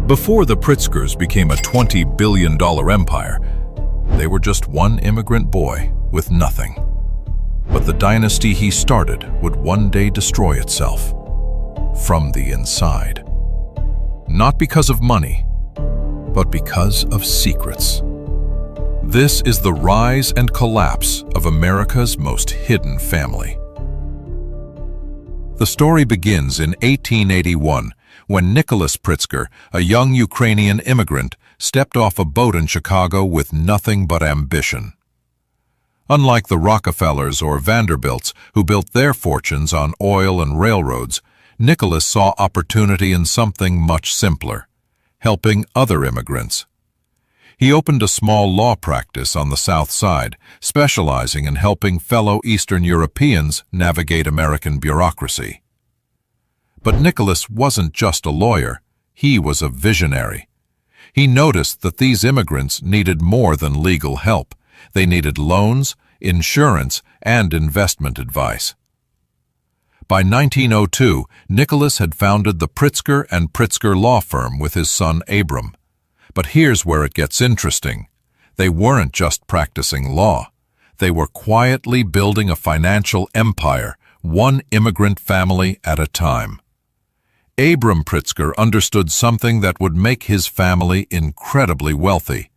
Before the Pritzkers became a $20 billion empire, they were just one immigrant boy with nothing. But the dynasty he started would one day destroy itself from the inside. Not because of money, but because of secrets. This is the rise and collapse of America's most hidden family. The story begins in 1881 when Nicholas Pritzker, a young Ukrainian immigrant, stepped off a boat in Chicago with nothing but ambition. Unlike the Rockefellers or Vanderbilts, who built their fortunes on oil and railroads, Nicholas saw opportunity in something much simpler: helping other immigrants. He opened a small law practice on the South Side, specializing in helping fellow Eastern Europeans navigate American bureaucracy. But Nicholas wasn't just a lawyer, he was a visionary. He noticed that these immigrants needed more than legal help. They needed loans, insurance, and investment advice. By 1902, Nicholas had founded the Pritzker and Pritzker law firm with his son Abram. But here's where it gets interesting. They weren't just practicing law. They were quietly building a financial empire, one immigrant family at a time. Abram Pritzker understood something that would make his family incredibly wealthy.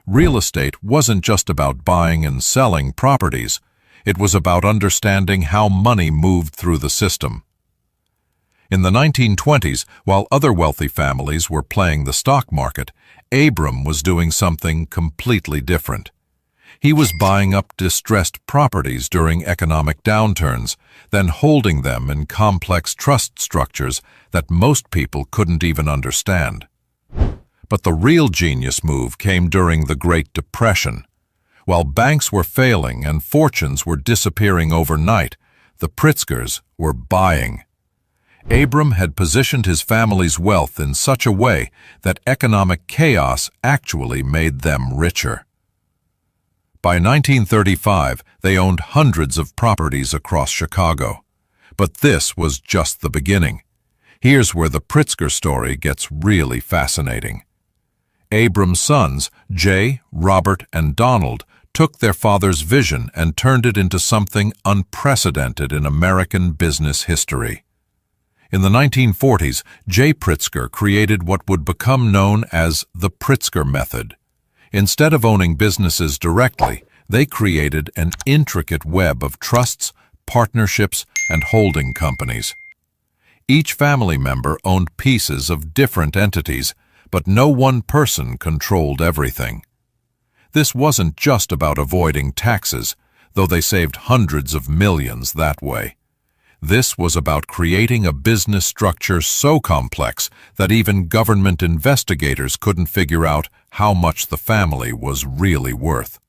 Real estate wasn't just about buying and selling properties. It was about understanding how money moved through the system. In the 1920s, while other wealthy families were playing the stock market, Abram was doing something completely different. He was buying up distressed properties during economic downturns, then holding them in complex trust structures that most people couldn't even understand. But the real genius move came during the Great Depression. While banks were failing and fortunes were disappearing overnight, the Pritzkers were buying. Abram had positioned his family's wealth in such a way that economic chaos actually made them richer. By 1935, they owned hundreds of properties across Chicago. But this was just the beginning. Here's where the Pritzker story gets really fascinating. Abram's sons, Jay, Robert, and Donald, took their father's vision and turned it into something unprecedented in American business history. In the 1940s, Jay Pritzker created what would become known as the Pritzker method. Instead of owning businesses directly, they created an intricate web of trusts, partnerships, and holding companies. Each family member owned pieces of different entities, but no one person controlled everything. This wasn't just about avoiding taxes, though they saved hundreds of millions that way. This was about creating a business structure so complex that even government investigators couldn't figure out how much the family was really worth.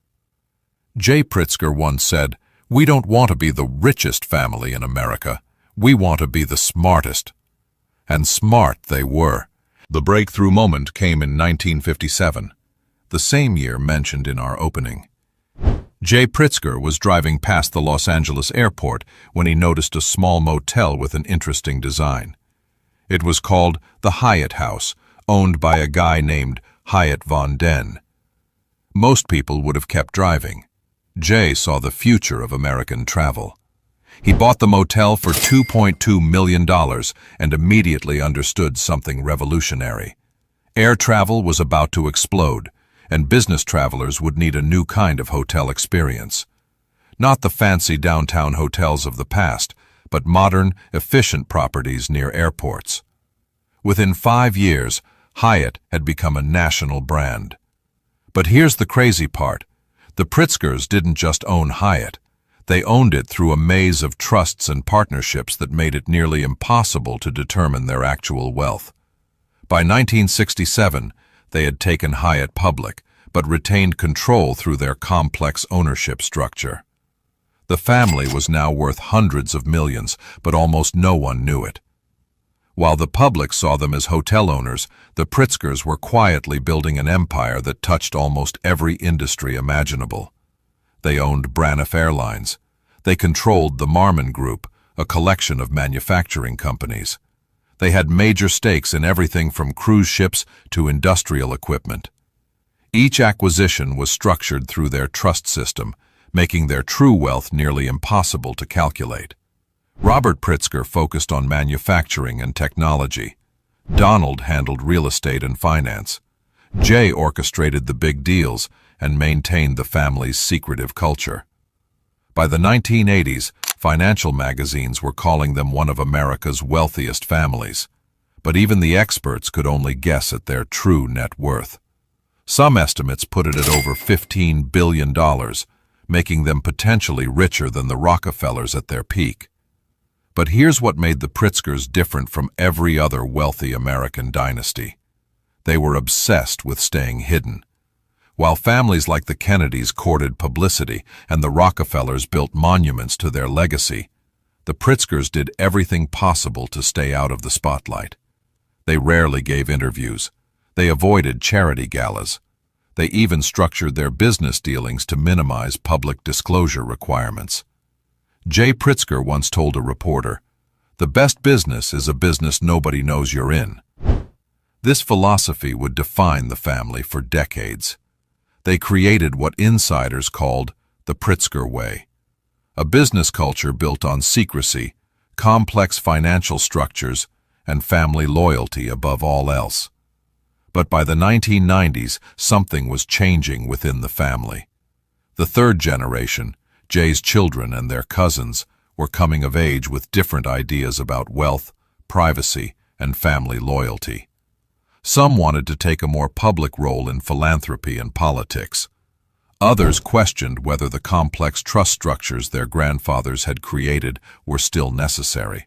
Jay Pritzker once said, "We don't want to be the richest family in America. We want to be the smartest." And smart they were. The breakthrough moment came in 1957, the same year mentioned in our opening. Jay Pritzker was driving past the Los Angeles airport when he noticed a small motel with an interesting design. It was called the Hyatt House, owned by a guy named Hyatt Von Den. Most people would have kept driving. Jay saw the future of American travel. He bought the motel for $2.2 million and immediately understood something revolutionary. Air travel was about to explode, and business travelers would need a new kind of hotel experience. Not the fancy downtown hotels of the past, but modern, efficient properties near airports. Within 5 years, Hyatt had become a national brand. But here's the crazy part. The Pritzkers didn't just own Hyatt. They owned it through a maze of trusts and partnerships that made it nearly impossible to determine their actual wealth. By 1967, they had taken Hyatt public, but retained control through their complex ownership structure. The family was now worth hundreds of millions, but almost no one knew it. While the public saw them as hotel owners, the Pritzkers were quietly building an empire that touched almost every industry imaginable. They owned Braniff Airlines. They controlled the Marmon Group, a collection of manufacturing companies. They had major stakes in everything from cruise ships to industrial equipment. Each acquisition was structured through their trust system, making their true wealth nearly impossible to calculate. Robert Pritzker focused on manufacturing and technology. Donald handled real estate and finance. Jay orchestrated the big deals and maintained the family's secretive culture. By the 1980s, financial magazines were calling them one of America's wealthiest families, but even the experts could only guess at their true net worth. Some estimates put it at over $15 billion, making them potentially richer than the Rockefellers at their peak. But here's what made the Pritzkers different from every other wealthy American dynasty. They were obsessed with staying hidden. While families like the Kennedys courted publicity and the Rockefellers built monuments to their legacy, the Pritzkers did everything possible to stay out of the spotlight. They rarely gave interviews. They avoided charity galas. They even structured their business dealings to minimize public disclosure requirements. Jay Pritzker once told a reporter, "The best business is a business nobody knows you're in." This philosophy would define the family for decades. They created what insiders called the Pritzker way, a business culture built on secrecy, complex financial structures, and family loyalty above all else. But by the 1990s, something was changing within the family. The third generation, Jay's children and their cousins, were coming of age with different ideas about wealth, privacy, and family loyalty. Some wanted to take a more public role in philanthropy and politics. Others questioned whether the complex trust structures their grandfathers had created were still necessary.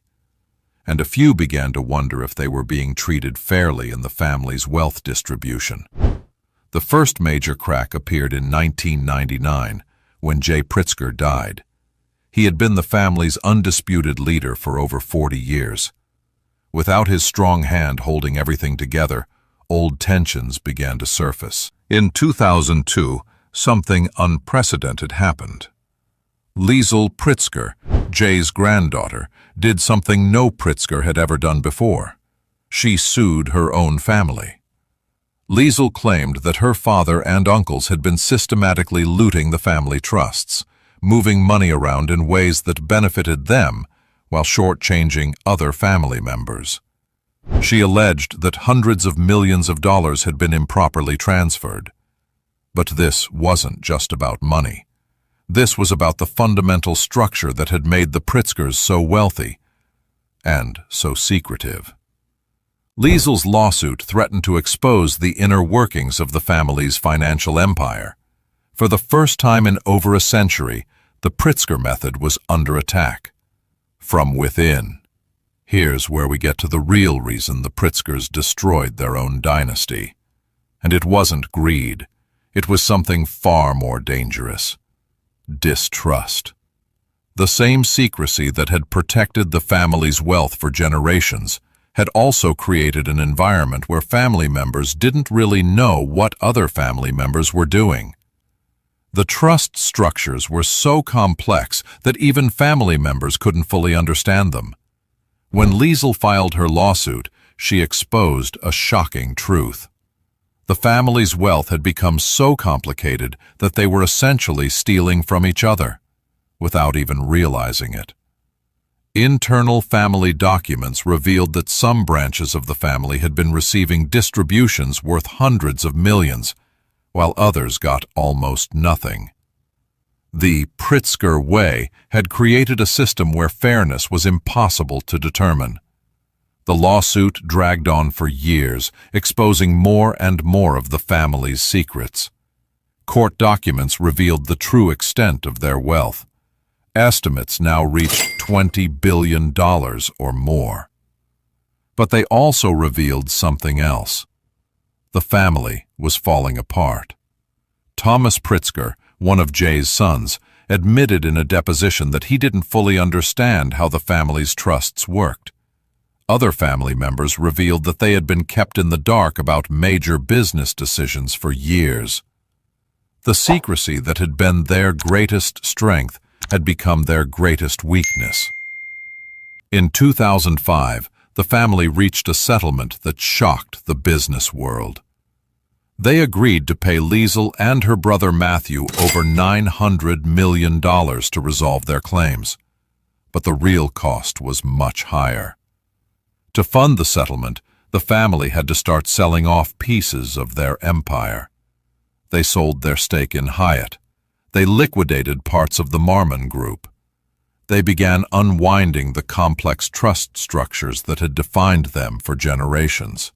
And a few began to wonder if they were being treated fairly in the family's wealth distribution. The first major crack appeared in 1999, when Jay Pritzker died. He had been the family's undisputed leader for over 40 years. Without his strong hand holding everything together, old tensions began to surface. In 2002, something unprecedented happened. Liesl Pritzker, Jay's granddaughter, did something no Pritzker had ever done before. She sued her own family. Liesl claimed that her father and uncles had been systematically looting the family trusts, moving money around in ways that benefited them while shortchanging other family members. She alleged that hundreds of millions of dollars had been improperly transferred. But this wasn't just about money. This was about the fundamental structure that had made the Pritzkers so wealthy and so secretive. Liesl's lawsuit threatened to expose the inner workings of the family's financial empire. For the first time in over a century, the Pritzker method was under attack. From within. Here's where we get to the real reason the Pritzkers destroyed their own dynasty. And it wasn't greed. It was something far more dangerous. Distrust. The same secrecy that had protected the family's wealth for generations had also created an environment where family members didn't really know what other family members were doing. The trust structures were so complex that even family members couldn't fully understand them. When Liesl filed her lawsuit, she exposed a shocking truth. The family's wealth had become so complicated that they were essentially stealing from each other, without even realizing it. Internal family documents revealed that some branches of the family had been receiving distributions worth hundreds of millions, while others got almost nothing. The Pritzker way had created a system where fairness was impossible to determine. The lawsuit dragged on for years, exposing more and more of the family's secrets. Court documents revealed the true extent of their wealth. Estimates now reached $20 billion or more. But they also revealed something else. The family was falling apart. Thomas Pritzker, one of Jay's sons, admitted in a deposition that he didn't fully understand how the family's trusts worked. Other family members revealed that they had been kept in the dark about major business decisions for years. The secrecy that had been their greatest strength had become their greatest weakness. In 2005, the family reached a settlement that shocked the business world. They agreed to pay Liesel and her brother Matthew over $900 million to resolve their claims. But the real cost was much higher. To fund the settlement, the family had to start selling off pieces of their empire. They sold their stake in Hyatt. They liquidated parts of the Morgan Group. They began unwinding the complex trust structures that had defined them for generations.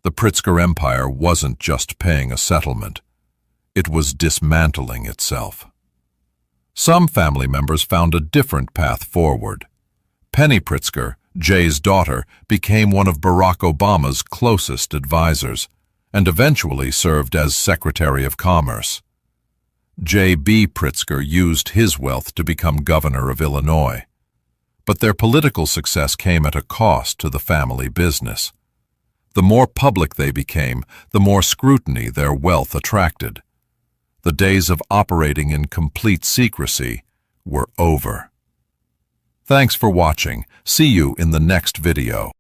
The Pritzker empire wasn't just paying a settlement. It was dismantling itself. Some family members found a different path forward. Penny Pritzker, Jay's daughter, became one of Barack Obama's closest advisors and eventually served as Secretary of Commerce. J.B. Pritzker used his wealth to become governor of Illinois. But their political success came at a cost to the family business. The more public they became, the more scrutiny their wealth attracted. The days of operating in complete secrecy were over. Thanks for watching. See you in the next video.